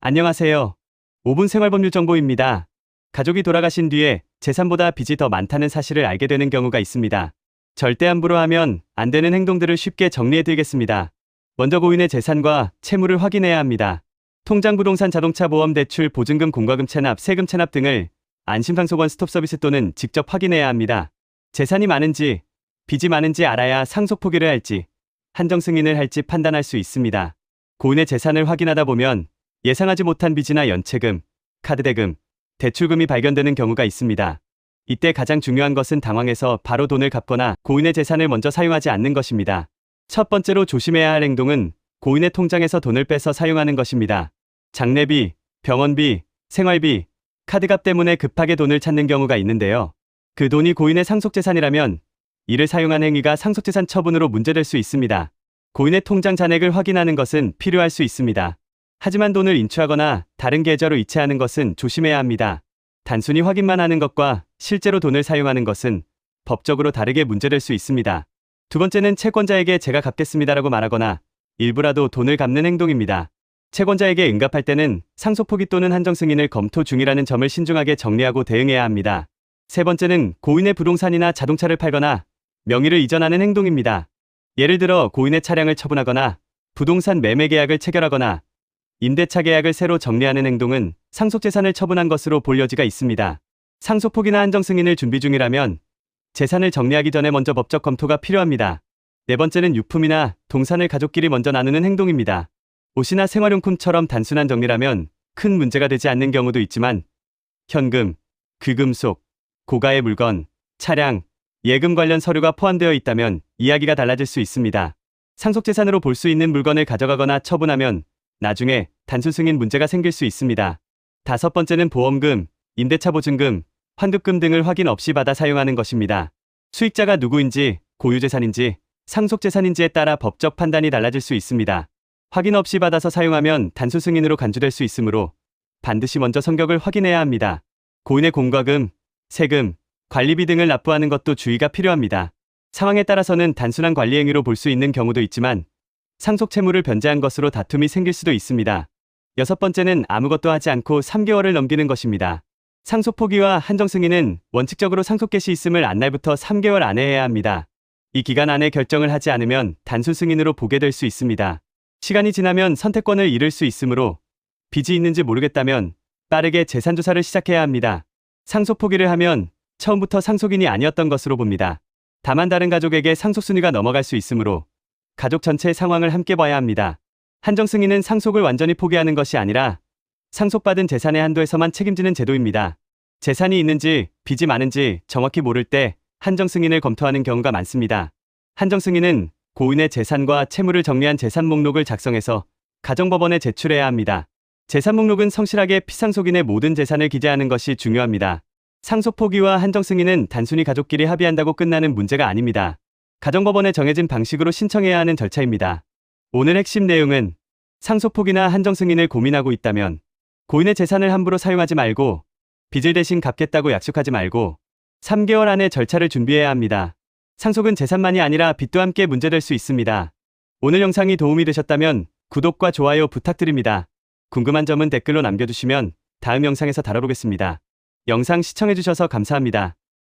안녕하세요. 5분 생활법률 정보입니다. 가족이 돌아가신 뒤에 재산보다 빚이 더 많다는 사실을 알게 되는 경우가 있습니다. 절대 함부로 하면 안 되는 행동들을 쉽게 정리해드리겠습니다. 먼저 고인의 재산과 채무를 확인해야 합니다. 통장, 부동산, 자동차, 보험, 대출, 보증금, 공과금 체납, 세금 체납 등을 안심상속원 스톱 서비스 또는 직접 확인해야 합니다. 재산이 많은지, 빚이 많은지 알아야 상속 포기를 할지, 한정 승인을 할지 판단할 수 있습니다. 고인의 재산을 확인하다 보면 예상하지 못한 빚이나 연체금, 카드 대금, 대출금이 발견되는 경우가 있습니다. 이때 가장 중요한 것은 당황해서 바로 돈을 갚거나 고인의 재산을 먼저 사용하지 않는 것입니다. 첫 번째로 조심해야 할 행동은 고인의 통장에서 돈을 빼서 사용하는 것입니다. 장례비, 병원비, 생활비, 카드값 때문에 급하게 돈을 찾는 경우가 있는데요. 그 돈이 고인의 상속재산이라면 이를 사용한 행위가 상속재산 처분으로 문제될 수 있습니다. 고인의 통장 잔액을 확인하는 것은 필요할 수 있습니다. 하지만 돈을 인출하거나 다른 계좌로 이체하는 것은 조심해야 합니다. 단순히 확인만 하는 것과 실제로 돈을 사용하는 것은 법적으로 다르게 문제될 수 있습니다. 두 번째는 채권자에게 제가 갚겠습니다라고 말하거나 일부라도 돈을 갚는 행동입니다. 채권자에게 응답할 때는 상속 포기 또는 한정 승인을 검토 중이라는 점을 신중하게 정리하고 대응해야 합니다. 세 번째는 고인의 부동산이나 자동차를 팔거나 명의를 이전하는 행동입니다. 예를 들어 고인의 차량을 처분하거나 부동산 매매 계약을 체결하거나 임대차 계약을 새로 정리하는 행동은 상속재산을 처분한 것으로 볼 여지가 있습니다. 상속 포기나 한정 승인을 준비 중이라면 재산을 정리하기 전에 먼저 법적 검토가 필요합니다. 네 번째는 유품이나 동산을 가족끼리 먼저 나누는 행동입니다. 옷이나 생활용품처럼 단순한 정리라면 큰 문제가 되지 않는 경우도 있지만 현금, 귀금속, 고가의 물건, 차량, 예금 관련 서류가 포함되어 있다면 이야기가 달라질 수 있습니다. 상속재산으로 볼 수 있는 물건을 가져가거나 처분하면 나중에 단순 승인 문제가 생길 수 있습니다. 다섯 번째는 보험금, 임대차 보증금, 환급금 등을 확인 없이 받아 사용하는 것입니다. 수익자가 누구인지, 고유재산인지, 상속재산인지에 따라 법적 판단이 달라질 수 있습니다. 확인 없이 받아서 사용하면 단순 승인으로 간주될 수 있으므로 반드시 먼저 성격을 확인해야 합니다. 고인의 공과금, 세금, 관리비 등을 납부하는 것도 주의가 필요합니다. 상황에 따라서는 단순한 관리 행위로 볼 수 있는 경우도 있지만 상속 채무를 변제한 것으로 다툼이 생길 수도 있습니다. 여섯 번째는 아무것도 하지 않고 3개월을 넘기는 것입니다. 상속 포기와 한정 승인은 원칙적으로 상속 개시 있음을 안날부터 3개월 안에 해야 합니다. 이 기간 안에 결정을 하지 않으면 단순 승인으로 보게 될 수 있습니다. 시간이 지나면 선택권을 잃을 수 있으므로 빚이 있는지 모르겠다면 빠르게 재산 조사를 시작해야 합니다. 상속 포기를 하면 처음부터 상속인이 아니었던 것으로 봅니다. 다만 다른 가족에게 상속 순위가 넘어갈 수 있으므로 가족 전체의 상황을 함께 봐야 합니다. 한정 승인은 상속을 완전히 포기하는 것이 아니라 상속받은 재산의 한도에서만 책임지는 제도입니다. 재산이 있는지 빚이 많은지 정확히 모를 때 한정 승인을 검토하는 경우가 많습니다. 한정 승인은 고인의 재산과 채무를 정리한 재산 목록을 작성해서 가정법원에 제출해야 합니다. 재산 목록은 성실하게 피상속인의 모든 재산을 기재하는 것이 중요합니다. 상속 포기와 한정 승인은 단순히 가족끼리 합의한다고 끝나는 문제가 아닙니다. 가정법원에 정해진 방식으로 신청해야 하는 절차입니다. 오늘 핵심 내용은 상속 포기나 한정 승인을 고민하고 있다면 고인의 재산을 함부로 사용하지 말고 빚을 대신 갚겠다고 약속하지 말고 3개월 안에 절차를 준비해야 합니다. 상속은 재산만이 아니라 빚도 함께 문제될 수 있습니다. 오늘 영상이 도움이 되셨다면 구독과 좋아요 부탁드립니다. 궁금한 점은 댓글로 남겨주시면 다음 영상에서 다뤄보겠습니다. 영상 시청해주셔서 감사합니다.